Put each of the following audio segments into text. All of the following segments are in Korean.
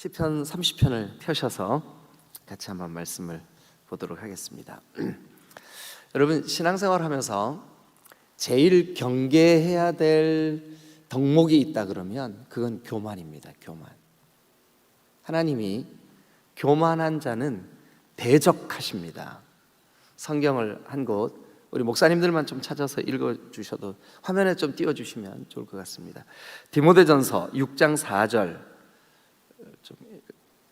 시편 30편을 펴셔서 같이 한번 말씀을 보도록 하겠습니다. 여러분, 신앙생활 하면서 제일 경계해야 될 덕목이 있다 그러면 그건 교만입니다. 교만. 하나님이 교만한 자는 대적하십니다. 성경을 한 곳 우리 목사님들만 좀 찾아서 읽어주셔도 화면에 좀 띄워주시면 좋을 것 같습니다. 디모데전서 6장 4절 좀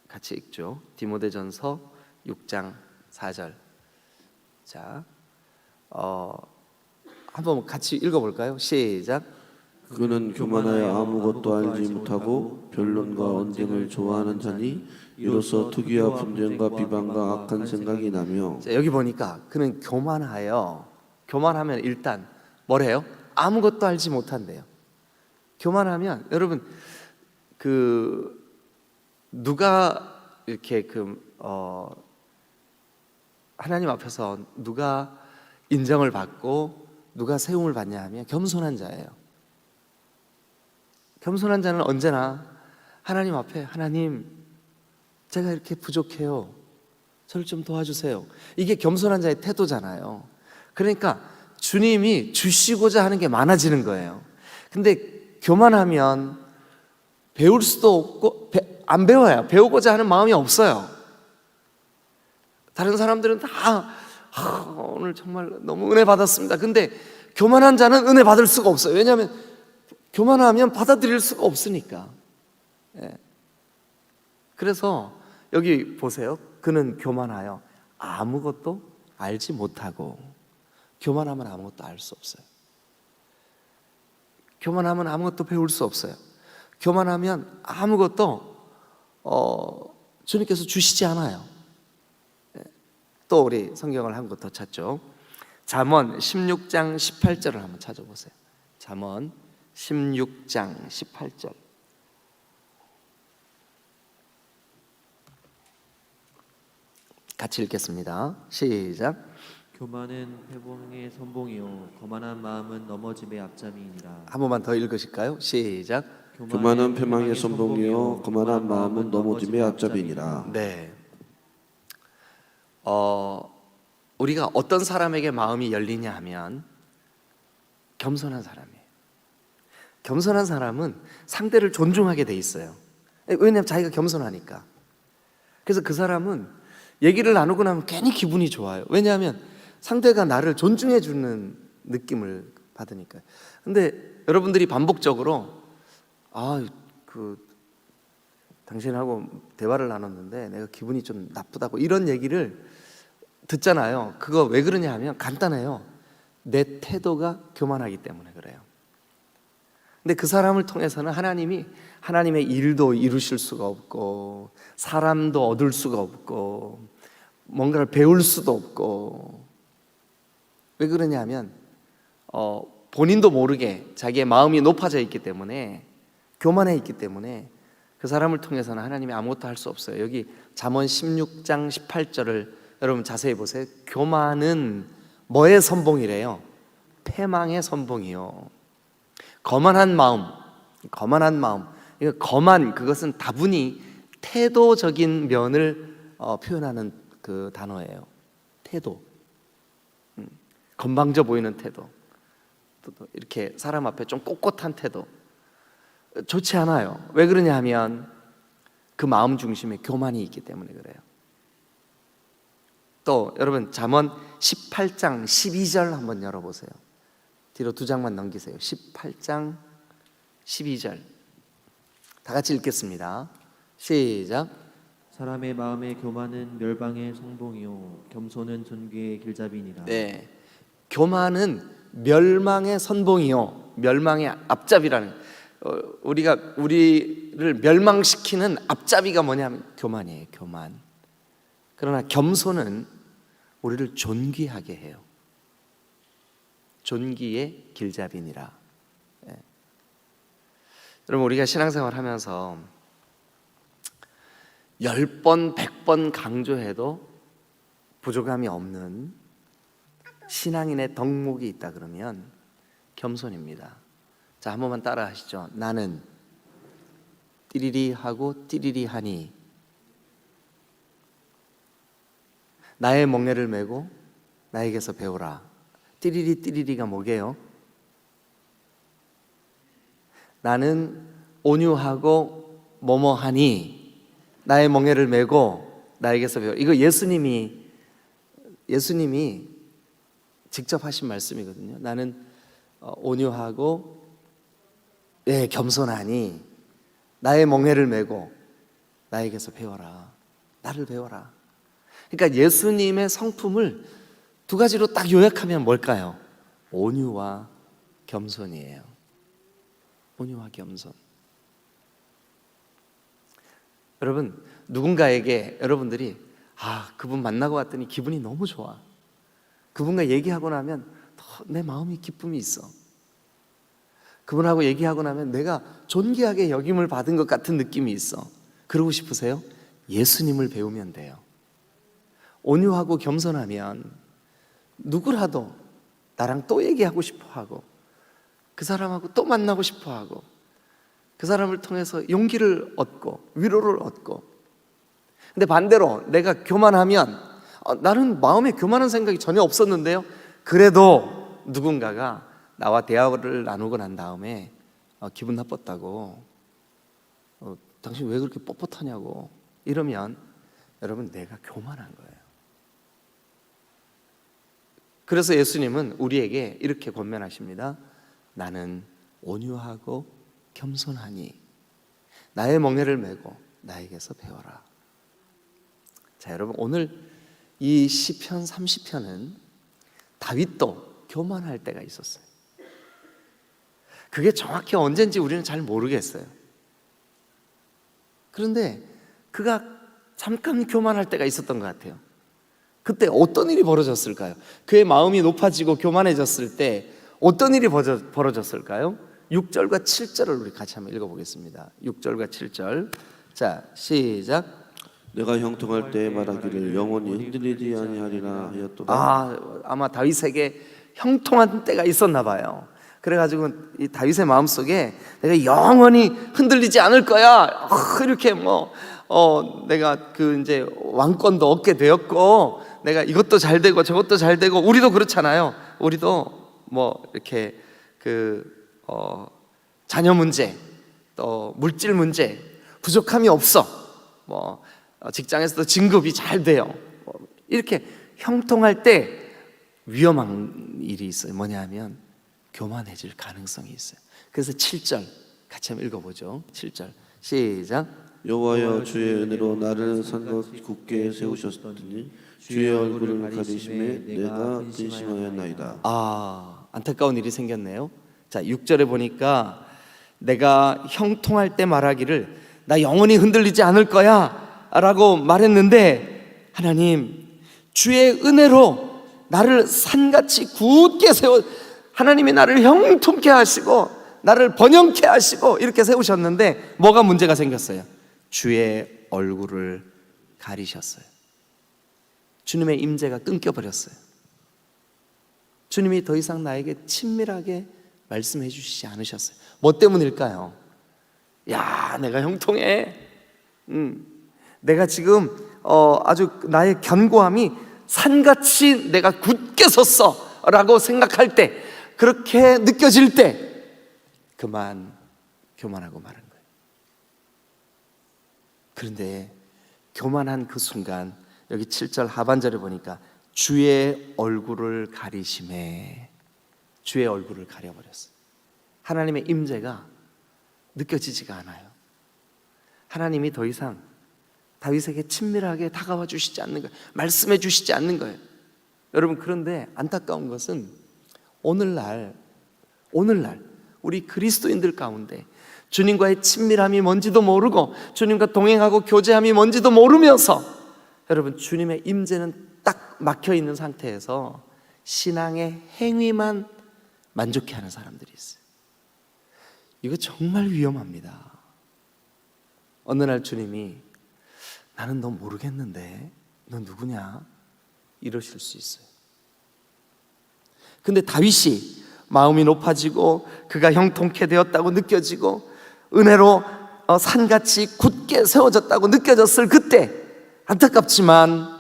같이 읽죠. 디모데전서 6장 4절. 자, 한번 같이 읽어볼까요? 시작. 그는 교만하여 아무것도 알지 못하고 변론과 언쟁을 좋아하는 자니 이로써 투기와 분쟁과 비방과 악한 생각이 나며. 자, 여기 보니까 그는 교만하면 일단 뭐래요? 아무것도 알지 못한대요. 교만하면 여러분 누가 이렇게 하나님 앞에서 누가 인정을 받고 누가 세움을 받냐 하면 겸손한 자예요. 겸손한 자는 언제나 하나님 앞에 하나님 제가 이렇게 부족해요. 저를 좀 도와주세요. 이게 겸손한 자의 태도잖아요. 그러니까 주님이 주시고자 하는 게 많아지는 거예요. 근데 교만하면 배울 수도 없고 안 배워요. 배우고자 하는 마음이 없어요. 다른 사람들은 다 오늘 정말 너무 은혜 받았습니다. 근데 교만한 자는 은혜 받을 수가 없어요. 왜냐하면 교만하면 받아들일 수가 없으니까. 그래서 여기 보세요. 그는 교만하여 아무것도 알지 못하고. 교만하면 아무것도 알 수 없어요. 교만하면 아무것도 배울 수 없어요. 교만하면 아무것도 주님께서 주시지 않아요. 또 우리 성경을 한 곳 더 찾죠. 잠언 16장 18절을 한번 찾아보세요. 잠언 16장 18절. 같이 읽겠습니다. 시작. 교만은 회봉의 선봉이요 거만한 마음은 넘어짐의 앞잠이니라. 한 번만 더 읽으실까요? 시작. 교만은 패망의 선봉이요 거만한 마음은 넘어짐의 앞잡이니라. 네. 우리가 어떤 사람에게 마음이 열리냐 하면 겸손한 사람이에요. 겸손한 사람은 상대를 존중하게 돼 있어요. 왜냐하면 자기가 겸손하니까. 그래서 그 사람은 얘기를 나누고 나면 괜히 기분이 좋아요. 왜냐하면 상대가 나를 존중해 주는 느낌을 받으니까요. 근데 여러분들이 반복적으로 당신하고 대화를 나눴는데 내가 기분이 좀 나쁘다고 이런 얘기를 듣잖아요. 그거 왜 그러냐 하면 간단해요. 내 태도가 교만하기 때문에 그래요. 근데 그 사람을 통해서는 하나님이 하나님의 일도 이루실 수가 없고 사람도 얻을 수가 없고 뭔가를 배울 수도 없고. 왜 그러냐 하면 본인도 모르게 자기의 마음이 높아져 있기 때문에, 교만해 있기 때문에 그 사람을 통해서는 하나님이 아무것도 할 수 없어요. 여기 잠언 16장 18절을 여러분 자세히 보세요. 교만은 뭐의 선봉이래요? 패망의 선봉이요. 거만한 마음. 이거 그것은 다분히 태도적인 면을 표현하는 그 단어예요. 태도. 건방져 보이는 태도. 또 이렇게 사람 앞에 좀 꼿꼿한 태도. 좋지 않아요. 왜 그러냐 하면 그 마음 중심에 교만이 있기 때문에 그래요. 또 여러분 잠언 18장 12절 한번 열어보세요. 뒤로 두 장만 넘기세요. 18장 12절 다 같이 읽겠습니다. 시작. 사람의 마음의 교만은 멸망의 선봉이요 겸손은 존귀의 길잡이니라. 네, 교만은 멸망의 선봉이요 멸망의 앞잡이라는, 우리를 멸망시키는 앞잡이가 뭐냐면 교만이에요. 교만. 그러나 겸손은 우리를 존귀하게 해요. 존귀의 길잡이니라. 여러분, 우리가 신앙생활 하면서 10번 100번 강조해도 부족함이 없는 신앙인의 덕목이 있다 그러면 겸손입니다. 자, 한 번만 따라 하시죠. 나는 띠리리 하고 띠리리 하니 나의 멍에를 메고 나에게서 배우라. 띠리리 띠리리가 뭐게요? 나는 온유하고 뭐뭐하니 나의 멍에를 메고 나에게서 배우라. 이거 예수님이 직접 하신 말씀이거든요. 나는 온유하고 겸손하니 나의 멍에를 메고 나에게서 배워라. 나를 배워라. 그러니까 예수님의 성품을 두 가지로 딱 요약하면 뭘까요? 온유와 겸손이에요. 온유와 겸손. 여러분, 누군가에게 여러분들이 그분 만나고 왔더니 기분이 너무 좋아. 그분과 얘기하고 나면 내 마음이 기쁨이 있어. 그분하고 얘기하고 나면 내가 존귀하게 여김을 받은 것 같은 느낌이 있어. 그러고 싶으세요? 예수님을 배우면 돼요. 온유하고 겸손하면 누구라도 나랑 또 얘기하고 싶어하고 그 사람하고 또 만나고 싶어하고 그 사람을 통해서 용기를 얻고 위로를 얻고. 근데 반대로 내가 교만하면 나는 마음에 교만한 생각이 전혀 없었는데요, 그래도 누군가가 나와 대화를 나누고 난 다음에 기분 나빴다고, 당신 왜 그렇게 뻣뻣하냐고 이러면 여러분, 내가 교만한 거예요. 그래서 예수님은 우리에게 이렇게 권면하십니다. 나는 온유하고 겸손하니 나의 멍에를 메고 나에게서 배워라. 자, 여러분, 오늘 이 시편 30편은 다윗도 교만할 때가 있었어요. 그게 정확히 언젠지 우리는 잘 모르겠어요. 그런데 그가 잠깐 교만할 때가 있었던 것 같아요. 그때 어떤 일이 벌어졌을까요? 그의 마음이 높아지고 교만해졌을 때 어떤 일이 벌어졌을까요? 6절과 7절을 우리 같이 한번 읽어보겠습니다. 6절과 7절. 자, 시작. 내가 형통할 때 말하기를 영원히 흔들리지 아니하리라 하였도다. 아마 다윗에게 형통한 때가 있었나 봐요. 그래가지고 이 다윗의 마음속에 내가 영원히 흔들리지 않을 거야, 이렇게 내가 이제 왕권도 얻게 되었고 내가 이것도 잘 되고 저것도 잘 되고. 우리도 그렇잖아요. 우리도 이렇게 자녀 문제, 또 물질 문제, 부족함이 없어. 직장에서도 진급이 잘 돼요. 이렇게 형통할 때 위험한 일이 있어요. 뭐냐 하면 교만해질 가능성이 있어요. 그래서 7절 같이 한번 읽어보죠. 7절 시작. 여호와여, 주의 은혜로 나를 산것 굳게 세우셨더니 주의 얼굴을 가리심에 내가 근심하였나이다. 안타까운 일이 생겼네요. 자, 6절에 보니까 내가 형통할 때 말하기를 나 영원히 흔들리지 않을 거야 라고 말했는데, 하나님 주의 은혜로 나를 산같이 굳게 세워, 하나님이 나를 형통케 하시고 나를 번영케 하시고 이렇게 세우셨는데 뭐가 문제가 생겼어요? 주의 얼굴을 가리셨어요. 주님의 임재가 끊겨버렸어요. 주님이 더 이상 나에게 친밀하게 말씀해 주시지 않으셨어요. 뭐 때문일까요? 내가 형통해. 내가 지금 아주 나의 견고함이 산같이 내가 굳게 섰어 라고 생각할 때, 그렇게 느껴질 때 그만 교만하고 마는 거예요. 그런데 교만한 그 순간 여기 7절 하반절에 보니까 주의 얼굴을 가리심에, 주의 얼굴을 가려버렸어요. 하나님의 임재가 느껴지지가 않아요. 하나님이 더 이상 다윗에게 친밀하게 다가와 주시지 않는 거예요. 말씀해 주시지 않는 거예요. 여러분, 그런데 안타까운 것은 오늘날 우리 그리스도인들 가운데 주님과의 친밀함이 뭔지도 모르고 주님과 동행하고 교제함이 뭔지도 모르면서 여러분, 주님의 임재는 딱 막혀 있는 상태에서 신앙의 행위만 만족해 하는 사람들이 있어요. 이거 정말 위험합니다. 어느 날 주님이 나는 너 모르겠는데 너 누구냐? 이러실 수 있어요. 근데 다윗이 마음이 높아지고 그가 형통케 되었다고 느껴지고 은혜로 산같이 굳게 세워졌다고 느껴졌을 그때 안타깝지만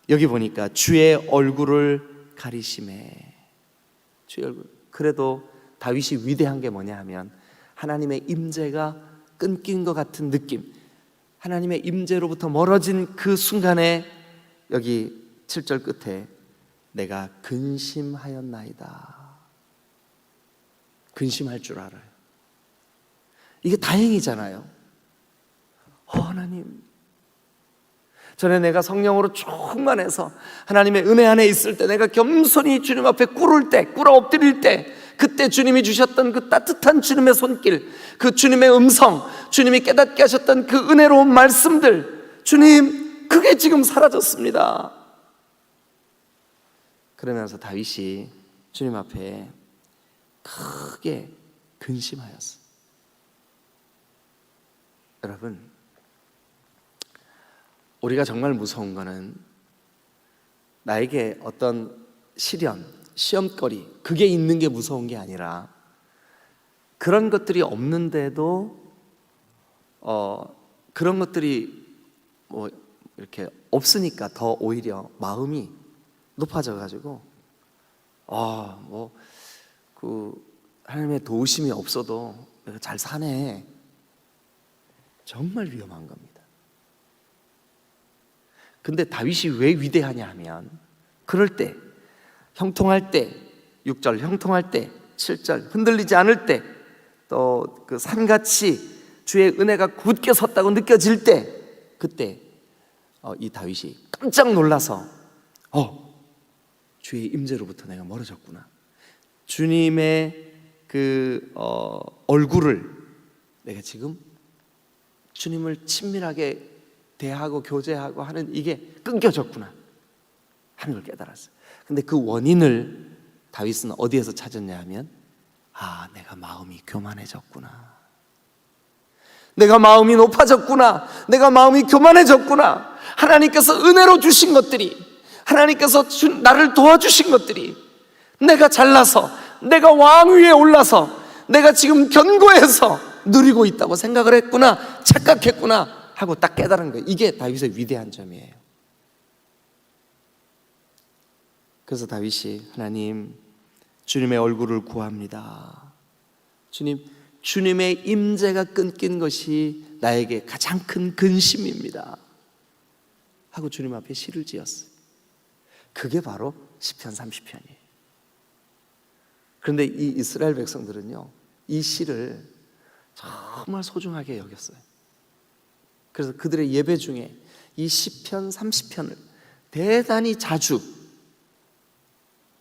여기 보니까 주의 얼굴을 가리심에 주의 얼굴. 그래도 다윗이 위대한 게 뭐냐 하면 하나님의 임재가 끊긴 것 같은 느낌, 하나님의 임재로부터 멀어진 그 순간에 여기 7절 끝에 내가 근심하였나이다. 근심할 줄 알아요. 이게 다행이잖아요. 하나님, 전에 내가 성령으로 충만해서 하나님의 은혜 안에 있을 때, 내가 겸손히 주님 앞에 꿇어 엎드릴 때, 그때 주님이 주셨던 그 따뜻한 주님의 손길, 그 주님의 음성, 주님이 깨닫게 하셨던 그 은혜로운 말씀들, 주님, 그게 지금 사라졌습니다. 그러면서 다윗이 주님 앞에 크게 근심하였어. 여러분, 우리가 정말 무서운 거는 나에게 어떤 시련, 시험거리, 그게 있는 게 무서운 게 아니라 그런 것들이 없는데도 그런 것들이 뭐 이렇게 없으니까 더 오히려 마음이 높아져 가지고 하나님의 도우심이 없어도 내가 잘 사네. 정말 위험한 겁니다. 근데 다윗이 왜 위대하냐 하면 그럴 때, 형통할 때, 6절 형통할 때, 7절 흔들리지 않을 때, 또 그 산같이 주의 은혜가 굳게 섰다고 느껴질 때, 그때 이 다윗이 깜짝 놀라서 주의 임재로부터 내가 멀어졌구나. 주님의 그 얼굴을 내가 지금 주님을 친밀하게 대하고 교제하고 하는 이게 끊겨졌구나 하는 걸 깨달았어요. 근데 그 원인을 다윗은 어디에서 찾았냐 하면 내가 마음이 교만해졌구나, 내가 마음이 높아졌구나, 내가 마음이 교만해졌구나. 하나님께서 은혜로 주신 것들이, 하나님께서 나를 도와주신 것들이, 내가 잘나서, 내가 왕 위에 올라서, 내가 지금 견고해서 누리고 있다고 생각을 했구나, 착각했구나 하고 딱 깨달은 거예요. 이게 다윗의 위대한 점이에요. 그래서 다윗이 하나님, 주님의 얼굴을 구합니다. 주님의 임재가 끊긴 것이 나에게 가장 큰 근심입니다 하고 주님 앞에 시를 지었어요. 그게 바로 시편 30편이에요. 그런데 이 이스라엘 백성들은요, 이 시를 정말 소중하게 여겼어요. 그래서 그들의 예배 중에 이 시편 30편을 대단히 자주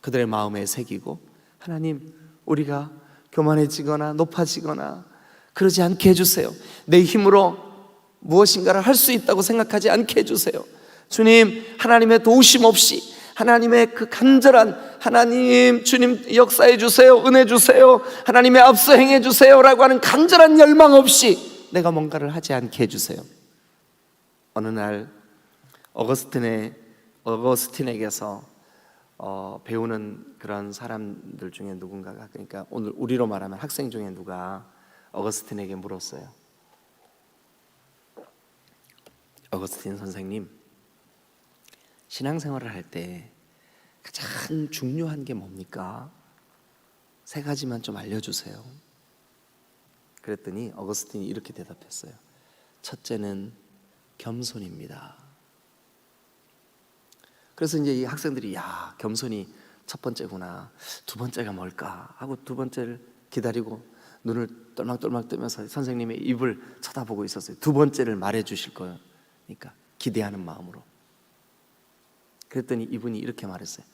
그들의 마음에 새기고, 하나님, 우리가 교만해지거나 높아지거나 그러지 않게 해주세요. 내 힘으로 무엇인가를 할 수 있다고 생각하지 않게 해주세요. 주님, 하나님의 도우심 없이, 하나님의 그 간절한 하나님, 주님 역사해 주세요, 은혜 주세요, 하나님의 앞서 행해 주세요 라고 하는 간절한 열망 없이 내가 뭔가를 하지 않게 해주세요. 어느 날 어거스틴에게서 배우는 그런 사람들 중에 누군가가, 그러니까 오늘 우리로 말하면 학생 중에 누가 어거스틴에게 물었어요. 어거스틴 선생님, 신앙생활을 할 때 가장 중요한 게 뭡니까? 3가지만 좀 알려주세요. 그랬더니 어거스틴이 이렇게 대답했어요. 첫째는 겸손입니다. 그래서 이제 이 학생들이 겸손이 첫 번째구나, 두 번째가 뭘까 하고 두 번째를 기다리고 눈을 똘망똘망 뜨면서 선생님의 입을 쳐다보고 있었어요. 두 번째를 말해 주실 거니까 기대하는 마음으로. 그랬더니 이분이 이렇게 말했어요.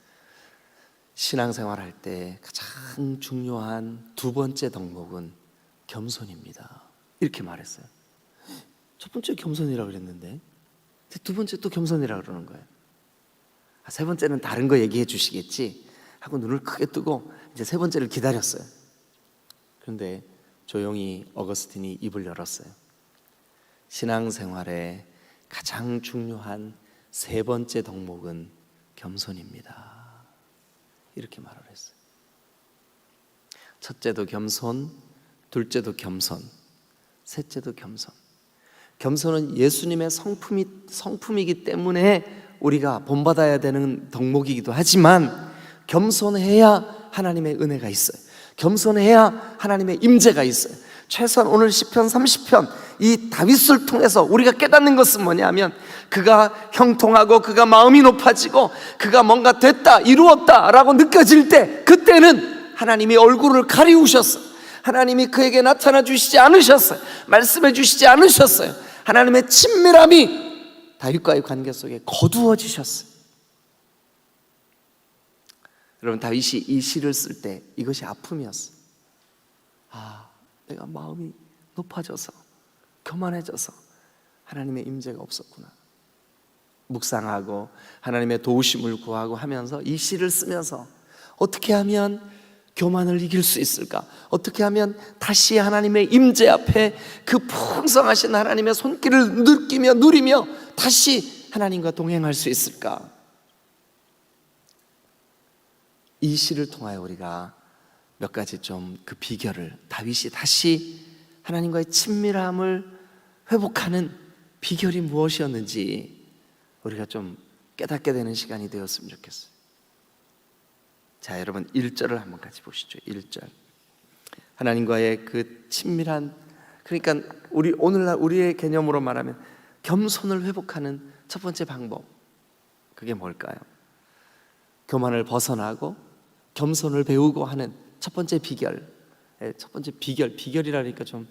신앙생활 할 때 가장 중요한 두 번째 덕목은 겸손입니다. 이렇게 말했어요. 첫 번째 겸손이라고 그랬는데 두 번째 또 겸손이라고 그러는 거예요. 세 번째는 다른 거 얘기해 주시겠지 하고 눈을 크게 뜨고 이제 세 번째를 기다렸어요. 그런데 조용히 어거스틴이 입을 열었어요. 신앙생활에 가장 중요한 세 번째 덕목은 겸손입니다. 이렇게 말을 했어요. 첫째도 겸손, 둘째도 겸손, 셋째도 겸손. 겸손은 예수님의 성품이기 때문에 우리가 본받아야 되는 덕목이기도 하지만 겸손해야 하나님의 은혜가 있어요. 겸손해야 하나님의 임재가 있어요. 최소한 오늘 시편 30편 이 다윗을 통해서 우리가 깨닫는 것은 뭐냐면 그가 형통하고 그가 마음이 높아지고 그가 뭔가 됐다 이루었다라고 느껴질 때 그때는 하나님이 얼굴을 가리우셨어요. 하나님이 그에게 나타나 주시지 않으셨어요. 말씀해 주시지 않으셨어요. 하나님의 친밀함이 다윗과의 관계 속에 거두어지셨어요. 여러분, 다윗이 이 시를 쓸 때 이것이 아픔이었어요. 내가 마음이 높아져서 교만해져서 하나님의 임재가 없었구나. 묵상하고 하나님의 도우심을 구하고 하면서 이 시를 쓰면서 어떻게 하면 교만을 이길 수 있을까? 어떻게 하면 다시 하나님의 임재 앞에 그 풍성하신 하나님의 손길을 느끼며 누리며 다시 하나님과 동행할 수 있을까? 이 시를 통하여 우리가 몇 가지 좀 그 비결을, 다윗이 다시 하나님과의 친밀함을 회복하는 비결이 무엇이었는지 우리가 좀 깨닫게 되는 시간이 되었으면 좋겠어요. 자, 여러분 1절을 한번 같이 보시죠. 1절. 하나님과의 그 친밀한, 그러니까 우리 오늘날 우리의 개념으로 말하면 겸손을 회복하는 첫 번째 방법, 그게 뭘까요? 교만을 벗어나고 겸손을 배우고 하는 첫 번째 비결. 첫 번째 비결이라니까 좀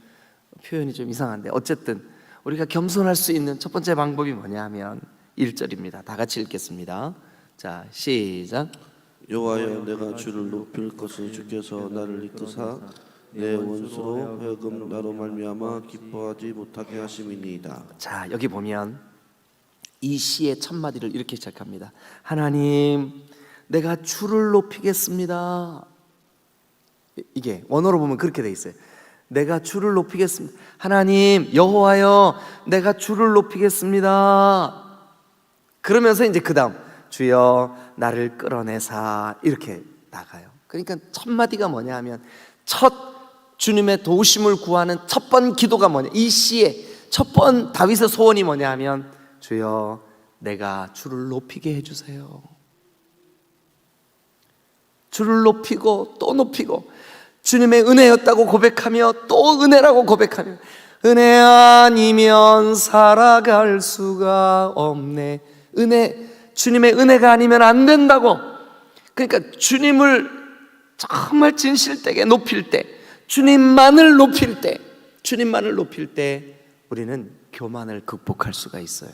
표현이 좀 이상한데 어쨌든 우리가 겸손할 수 있는 첫 번째 방법이 뭐냐 하면 1절입니다. 다 같이 읽겠습니다. 자, 시작. 여호와여, 내가 주를 높일 것은 주께서 나를 이끄사 내 원수로 하여금 나로 말미암아 기뻐하지 못하게 하심이니이다. 자, 여기 보면 이 시의 첫 마디를 이렇게 시작합니다. 하나님, 내가 주를 높이겠습니다. 이게 원어로 보면 그렇게 돼 있어요. 내가 주를 높이겠습니다. 하나님, 여호와여, 내가 주를 높이겠습니다. 그러면서 이제 그 다음 주여 나를 끌어내사 이렇게 나가요. 그러니까 첫 마디가 뭐냐 하면 첫 주님의 도우심을 구하는 첫 번 기도가 뭐냐, 이 시의 첫 번 다윗의 소원이 뭐냐 하면 주여 내가 주를 높이게 해주세요. 주를 높이고 또 높이고 주님의 은혜였다고 고백하며 또 은혜라고 고백하며 은혜 아니면 살아갈 수가 없네. 주님의 은혜가 아니면 안 된다고. 그러니까 주님을 정말 진실되게 높일 때, 주님만을 높일 때 우리는 교만을 극복할 수가 있어요.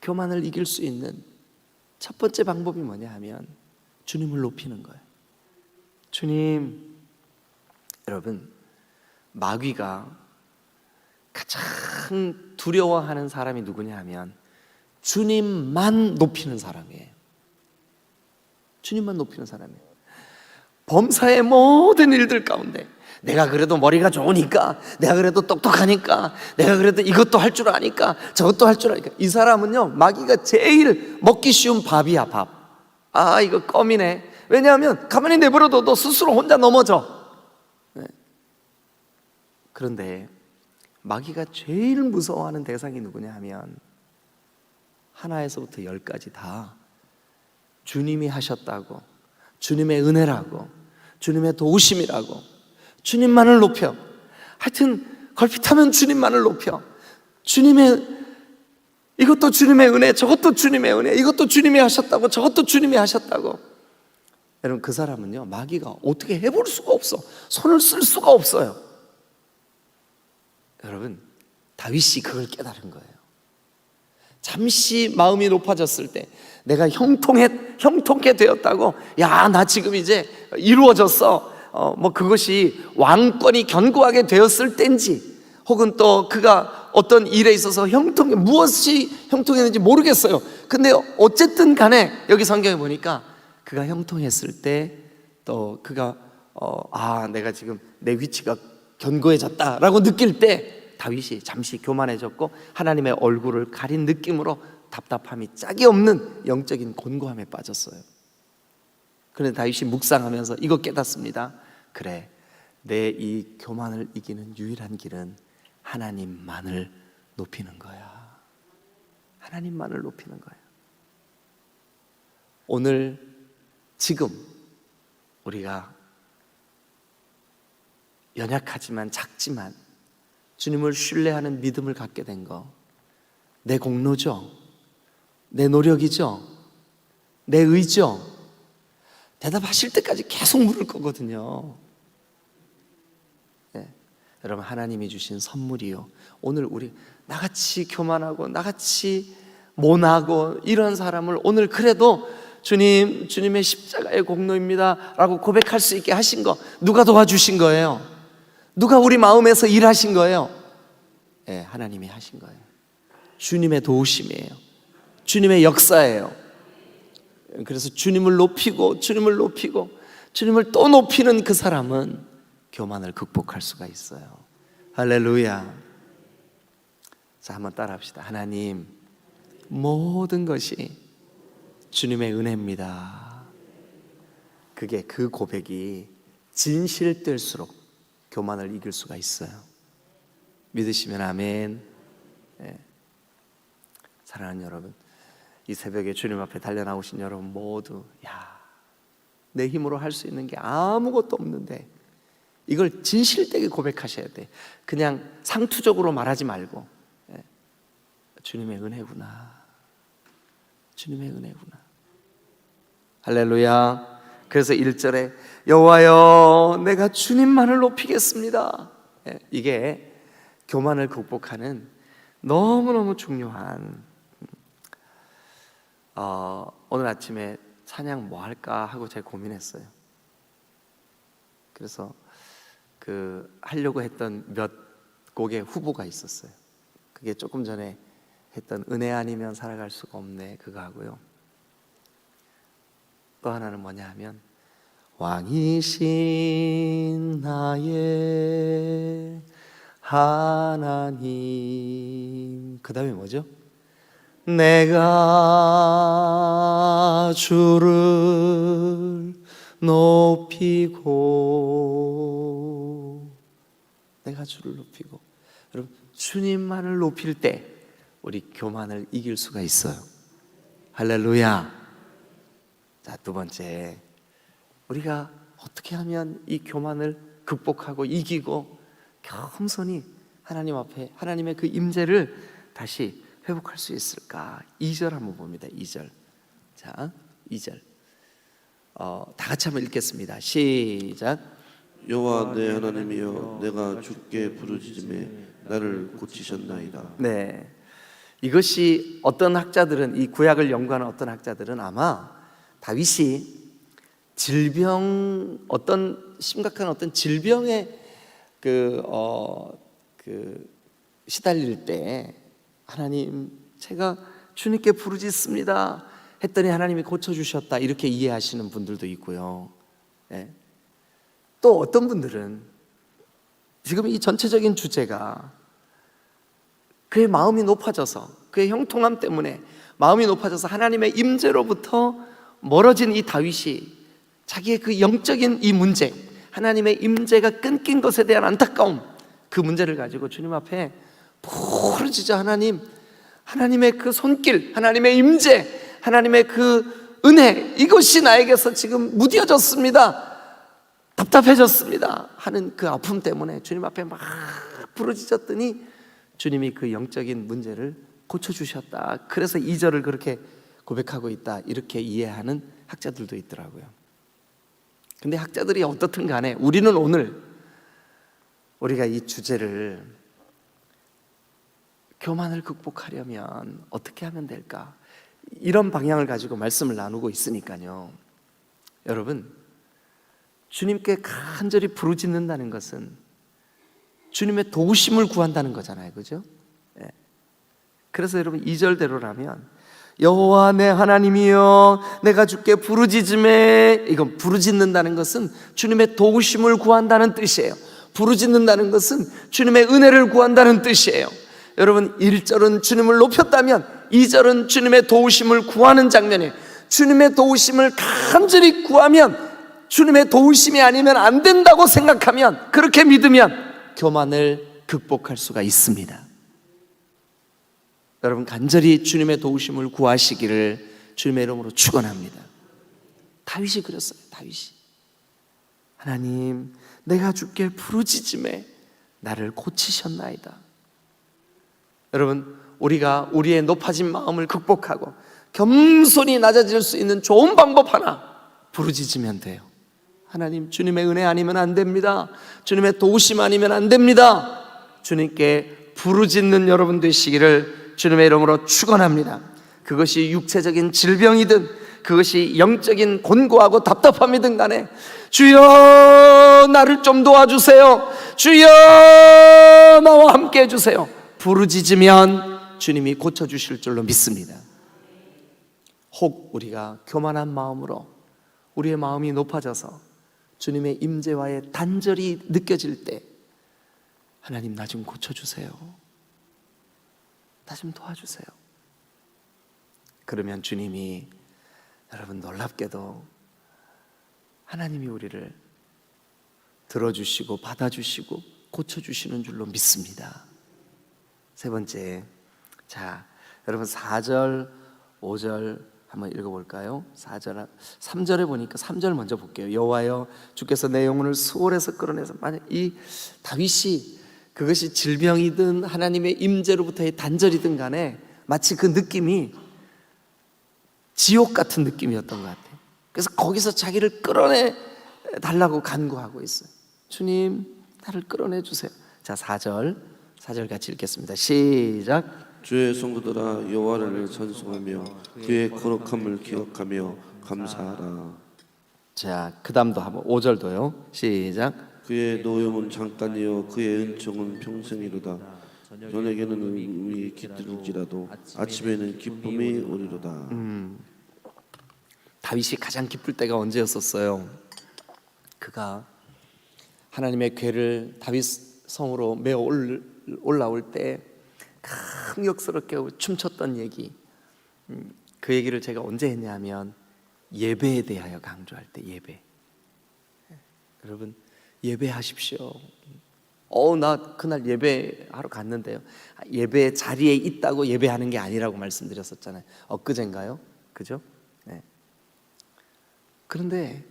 교만을 이길 수 있는 첫 번째 방법이 뭐냐 하면 주님을 높이는 거예요. 주님, 여러분, 마귀가 가장 두려워하는 사람이 누구냐 하면 주님만 높이는 사람이에요. 주님만 높이는 사람이에요. 범사의 모든 일들 가운데 내가 그래도 머리가 좋으니까, 내가 그래도 똑똑하니까, 내가 그래도 이것도 할 줄 아니까, 저것도 할 줄 아니까, 이 사람은요 마귀가 제일 먹기 쉬운 밥이야. 밥. 이거 껌이네. 왜냐하면 가만히 내버려둬도 너 스스로 혼자 넘어져. 네. 그런데 마귀가 제일 무서워하는 대상이 누구냐 하면 하나에서부터 10까지 다 주님이 하셨다고, 주님의 은혜라고, 주님의 도우심이라고, 주님만을 높여. 하여튼 걸핏하면 주님만을 높여. 이것도 주님의 은혜, 저것도 주님의 은혜, 이것도 주님이 하셨다고, 저것도 주님이 하셨다고. 여러분, 그 사람은요 마귀가 어떻게 해볼 수가 없어. 손을 쓸 수가 없어요. 여러분, 다윗이 그걸 깨달은 거예요. 잠시 마음이 높아졌을 때, 내가 형통케 되었다고, 야, 나 지금 이제 이루어졌어. 그것이 왕권이 견고하게 되었을 땐지, 혹은 또 그가 어떤 일에 있어서 무엇이 형통했는지 모르겠어요. 근데 어쨌든 간에 여기 성경에 보니까 그가 형통했을 때 또 그가 내가 지금 내 위치가 견고해졌다라고 느낄 때 다윗이 잠시 교만해졌고 하나님의 얼굴을 가린 느낌으로 답답함이 짝이 없는 영적인 곤고함에 빠졌어요. 그런데 다윗이 묵상하면서 이거 깨닫습니다. 그래, 내 이 교만을 이기는 유일한 길은 하나님만을 높이는 거야. 하나님만을 높이는 거야. 오늘 지금 우리가 연약하지만 작지만 주님을 신뢰하는 믿음을 갖게 된 거, 내 공로죠? 내 노력이죠? 내 의죠? 대답하실 때까지 계속 물을 거거든요. 네. 여러분, 하나님이 주신 선물이요, 오늘 우리 나같이 교만하고 나같이 모나고 이런 사람을 오늘 그래도 주님, 주님의 십자가의 공로입니다 라고 고백할 수 있게 하신 거 누가 도와주신 거예요? 누가 우리 마음에서 일하신 거예요? 네, 하나님이 하신 거예요. 주님의 도우심이에요. 주님의 역사예요. 그래서 주님을 높이고 주님을 높이고 주님을 또 높이는 그 사람은 교만을 극복할 수가 있어요. 할렐루야. 자, 한번 따라 합시다. 하나님, 모든 것이 주님의 은혜입니다. 그게, 그 고백이 진실될수록 교만을 이길 수가 있어요. 믿으시면 아멘. 네. 사랑하는 여러분, 이 새벽에 주님 앞에 달려나오신 여러분 모두, 내 힘으로 할 수 있는 게 아무것도 없는데 이걸 진실되게 고백하셔야 돼. 그냥 상투적으로 말하지 말고, 주님의 은혜구나, 주님의 은혜구나. 할렐루야. 그래서 1절에 여호와여, 내가 주님만을 높이겠습니다. 이게 교만을 극복하는 너무너무 중요한, 오늘 아침에 찬양 뭐 할까 하고 제가 고민했어요. 그래서 하려고 했던 몇 곡의 후보가 있었어요. 그게 조금 전에 했던 은혜 아니면 살아갈 수가 없네, 그거 하고요. 또 하나는 뭐냐 하면 왕이신 나의 하나님, 그 다음에 뭐죠? 내가 주를 높이고, 내가 주를 높이고. 여러분, 주님만을 높일 때 우리 교만을 이길 수가 있어요. 할렐루야. 자, 두 번째, 우리가 어떻게 하면 이 교만을 극복하고 이기고 겸손히 하나님 앞에 하나님의 그 임재를 다시 회복할 수 있을까? 2절 한번 봅니다. 2절. 자, 2절. 다 같이 한번 읽겠습니다. 시작. 여호와 내 하나님이여, 내가 주께 부르짖음에 나를 고치셨나이다. 네, 이것이 어떤 학자들은, 이 구약을 연구하는 어떤 학자들은 아마 다윗이 어떤 심각한 어떤 질병에 시달릴 때 하나님, 제가 주님께 부르짖습니다 했더니 하나님이 고쳐주셨다, 이렇게 이해하시는 분들도 있고요. 네. 또 어떤 분들은 지금 이 전체적인 주제가 그의 마음이 높아져서, 그의 형통함 때문에 마음이 높아져서 하나님의 임재로부터 멀어진 이 다윗이 자기의 그 영적인 이 문제, 하나님의 임재가 끊긴 것에 대한 안타까움, 그 문제를 가지고 주님 앞에 부르짖어, 하나님, 하나님의 그 손길, 하나님의 임재, 하나님의 그 은혜, 이것이 나에게서 지금 무뎌졌습니다, 답답해졌습니다 하는 그 아픔 때문에 주님 앞에 막 부르짖었더니 주님이 그 영적인 문제를 고쳐주셨다. 그래서 2절을 그렇게 고백하고 있다, 이렇게 이해하는 학자들도 있더라고요. 근데 학자들이 어떻든 간에 우리는 오늘 우리가 이 주제를, 교만을 극복하려면 어떻게 하면 될까, 이런 방향을 가지고 말씀을 나누고 있으니까요. 여러분, 주님께 간절히 부르짖는다는 것은 주님의 도우심을 구한다는 거잖아요, 그죠? 네. 그래서 여러분, 2절대로라면 여호와 내 하나님이여, 내가 주께 부르짖음에, 이건 부르짖는다는 것은 주님의 도우심을 구한다는 뜻이에요. 부르짖는다는 것은 주님의 은혜를 구한다는 뜻이에요. 여러분, 1절은 주님을 높였다면 2절은 주님의 도우심을 구하는 장면이에요. 주님의 도우심을 간절히 구하면 주님의 도우심이 아니면 안 된다고 생각하면, 그렇게 믿으면 교만을 극복할 수가 있습니다. 여러분, 간절히 주님의 도우심을 구하시기를 주님의 이름으로 축원합니다. 다윗이 그랬어요. 다윗이 하나님, 내가 주께 부르짖음에 나를 고치셨나이다. 여러분, 우리가 우리의 높아진 마음을 극복하고 겸손히 낮아질 수 있는 좋은 방법 하나, 부르짖으면 돼요. 하나님, 주님의 은혜 아니면 안 됩니다. 주님의 도우심 아니면 안 됩니다. 주님께 부르짖는 여러분 되시기를 주님의 이름으로 축원합니다. 그것이 육체적인 질병이든 그것이 영적인 곤고하고 답답함이든 간에 주여 나를 좀 도와주세요, 주여 나와 함께 해주세요, 부르짖으면 주님이 고쳐주실 줄로 믿습니다. 혹 우리가 교만한 마음으로 우리의 마음이 높아져서 주님의 임재와의 단절이 느껴질 때, 하나님 나 좀 고쳐주세요, 나 좀 도와주세요. 그러면 주님이, 여러분 놀랍게도 하나님이 우리를 들어주시고 받아주시고 고쳐주시는 줄로 믿습니다. 세 번째, 자 여러분 4절 5절 한번 읽어볼까요? 4절, 3절에 보니까 3절 먼저 볼게요. 여호와여 주께서 내 영혼을 수월에서 끌어내서, 만약 이 다윗이 그것이 질병이든 하나님의 임재로부터의 단절이든 간에 마치 그 느낌이 지옥 같은 느낌이었던 것 같아요. 그래서 거기서 자기를 끌어내 달라고 간구하고 있어요. 주님 나를 끌어내 주세요. 자 4절 같이 읽겠습니다. 시작. 주의 성도들아 여호와를 찬송하며 그의 거룩함을 기억하며 감사하라. 자 그 다음도 한번 5절도요. 시작. 그의 노염은 잠깐이요 그의 은총은 평생이로다. 저녁에는 음이 깃들일지라도 아침에는 기쁨이 오리로다. 다윗이 가장 기쁠 때가 언제였었어요? 그가 하나님의 궤를 다윗 성으로 메어 올라올 때 감격스럽게 춤췄던 얘기, 그 얘기를 제가 언제 했냐면 예배에 대하여 강조할 때, 예배. 여러분 예배하십시오. 나 그날 예배하러 갔는데요, 예배 자리에 있다고 예배하는 게 아니라고 말씀드렸었잖아요. 엊그젠가요? 그죠? 네. 그런데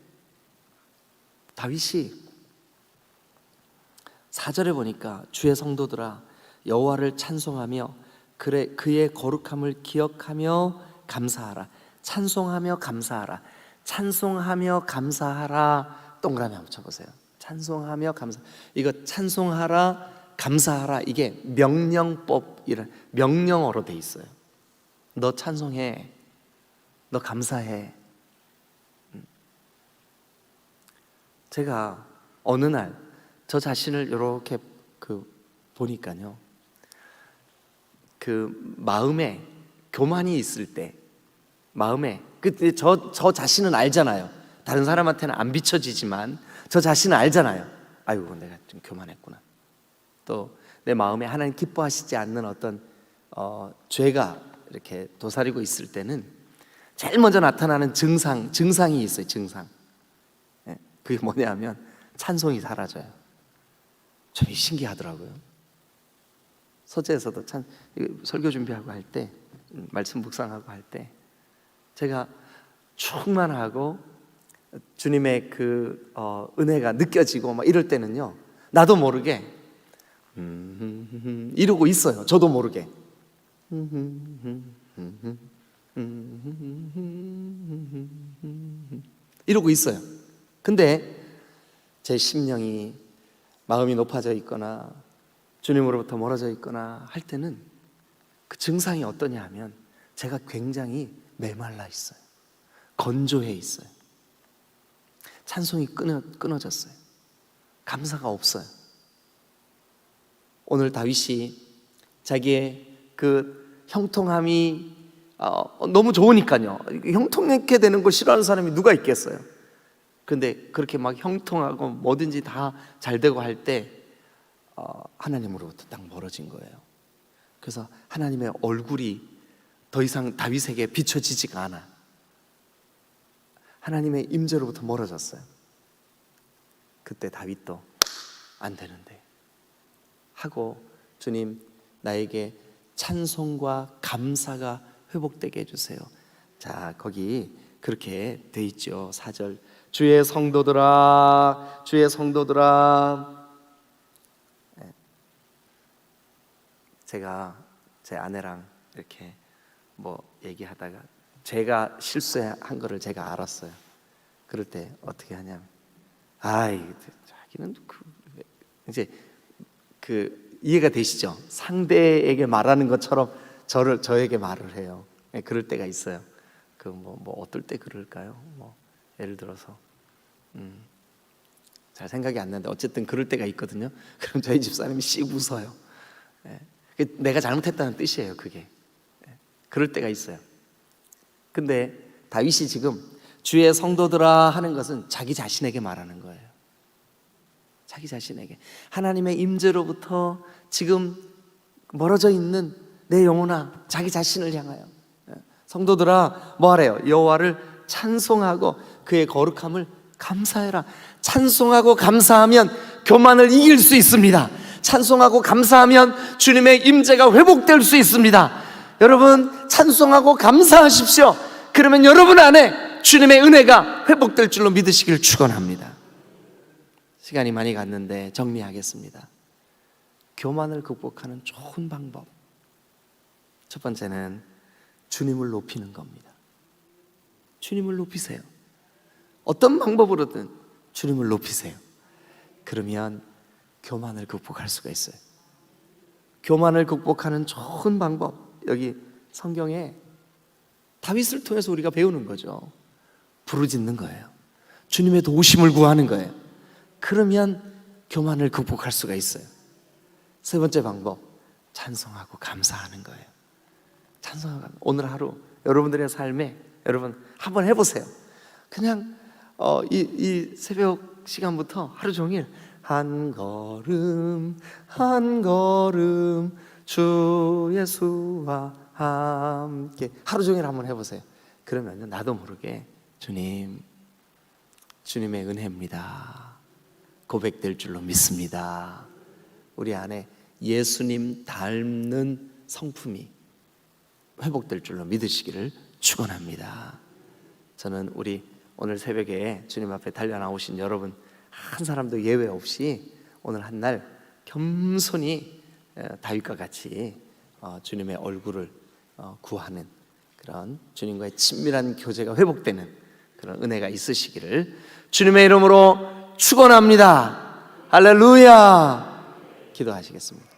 다윗이 4절에 보니까 주의 성도들아 여호와를 찬송하며 그의 거룩함을 기억하며 감사하라. 찬송하며 감사하라. 찬송하며 감사하라. 동그라미 한번 쳐보세요. 찬송하며 감사. 이거 찬송하라, 감사하라, 이게 명령법이란 명령어로 돼 있어요. 너 찬송해, 너 감사해. 제가 어느 날 저 자신을 이렇게 보니까요, 그 마음에 교만이 있을 때, 마음에 그때 저 자신은 알잖아요. 다른 사람한테는 안 비춰지지만 저 자신은 알잖아요. 아이고 내가 좀 교만했구나. 또 내 마음에 하나님 기뻐하시지 않는 어떤 죄가 이렇게 도사리고 있을 때는 제일 먼저 나타나는 증상이 있어요. 증상. 그게 뭐냐면 찬송이 사라져요. 좀 신기하더라고요. 서재에서도 설교 준비하고 할 때, 말씀 묵상하고 할 때, 제가 충만하고 주님의 그 은혜가 느껴지고 막 이럴 때는요, 나도 모르게 이러고 있어요. 저도 모르게. 이러고 있어요. 근데 제 심령이, 마음이 높아져 있거나 주님으로부터 멀어져 있거나 할 때는 그 증상이 어떠냐 하면 제가 굉장히 메말라 있어요. 건조해 있어요. 찬송이 끊어졌어요. 감사가 없어요. 오늘 다윗이 자기의 그 형통함이 너무 좋으니까요. 형통하게 되는 거 싫어하는 사람이 누가 있겠어요? 근데 그렇게 막 형통하고 뭐든지 다 잘 되고 할 때 하나님으로부터 딱 멀어진 거예요. 그래서 하나님의 얼굴이 더 이상 다윗에게 비춰지지가 않아. 하나님의 임재로부터 멀어졌어요. 그때 다윗도 안 되는데 하고 주님 나에게 찬송과 감사가 회복되게 해주세요. 자, 거기 그렇게 돼 있죠. 4절 주의 성도들아 주의 성도들아. 제가 제 아내랑 이렇게 뭐 얘기하다가 제가 실수한 거를 제가 알았어요. 그럴 때 어떻게 하냐면 아이 자기는 이제 이해가 되시죠? 상대에게 말하는 것처럼 저에게 말을 해요. 그럴 때가 있어요. 뭐 어떨 때 그럴까요? 뭐 예를 들어서 잘 생각이 안 나는데 어쨌든 그럴 때가 있거든요. 그럼 저희 집사람이 씩 웃어요. 내가 잘못했다는 뜻이에요. 그게 그럴 때가 있어요. 근데 다윗이 지금 주의 성도들아 하는 것은 자기 자신에게 말하는 거예요. 자기 자신에게 하나님의 임재로부터 지금 멀어져 있는 내 영혼아 자기 자신을 향하여 성도들아 뭐 하래요? 여호와를 찬송하고 그의 거룩함을 감사해라. 찬송하고 감사하면 교만을 이길 수 있습니다. 찬송하고 감사하면 주님의 임재가 회복될 수 있습니다. 여러분 찬송하고 감사하십시오. 그러면 여러분 안에 주님의 은혜가 회복될 줄로 믿으시길 축원합니다. 시간이 많이 갔는데 정리하겠습니다. 교만을 극복하는 좋은 방법, 첫 번째는 주님을 높이는 겁니다. 주님을 높이세요. 어떤 방법으로든 주님을 높이세요. 그러면 교만을 극복할 수가 있어요. 교만을 극복하는 좋은 방법, 여기 성경에 다윗을 통해서 우리가 배우는 거죠. 부르짖는 거예요. 주님의 도우심을 구하는 거예요. 그러면 교만을 극복할 수가 있어요. 세 번째 방법, 찬송하고 감사하는 거예요. 찬송하고 오늘 하루 여러분들의 삶에 여러분 한번 해보세요. 그냥 이 새벽 시간부터 하루 종일 한 걸음 한 걸음 주 예수와 함께 하루 종일 한번 해보세요. 그러면 나도 모르게 주님의 은혜입니다 고백될 줄로 믿습니다. 우리 안에 예수님 닮는 성품이 회복될 줄로 믿으시기를 축원합니다. 저는 우리 오늘 새벽에 주님 앞에 달려 나오신 여러분 한 사람도 예외 없이 오늘 한 날 겸손히 다윗과 같이 주님의 얼굴을 구하는 그런 주님과의 친밀한 교제가 회복되는 그런 은혜가 있으시기를 주님의 이름으로 축원합니다. 할렐루야. 기도하시겠습니다.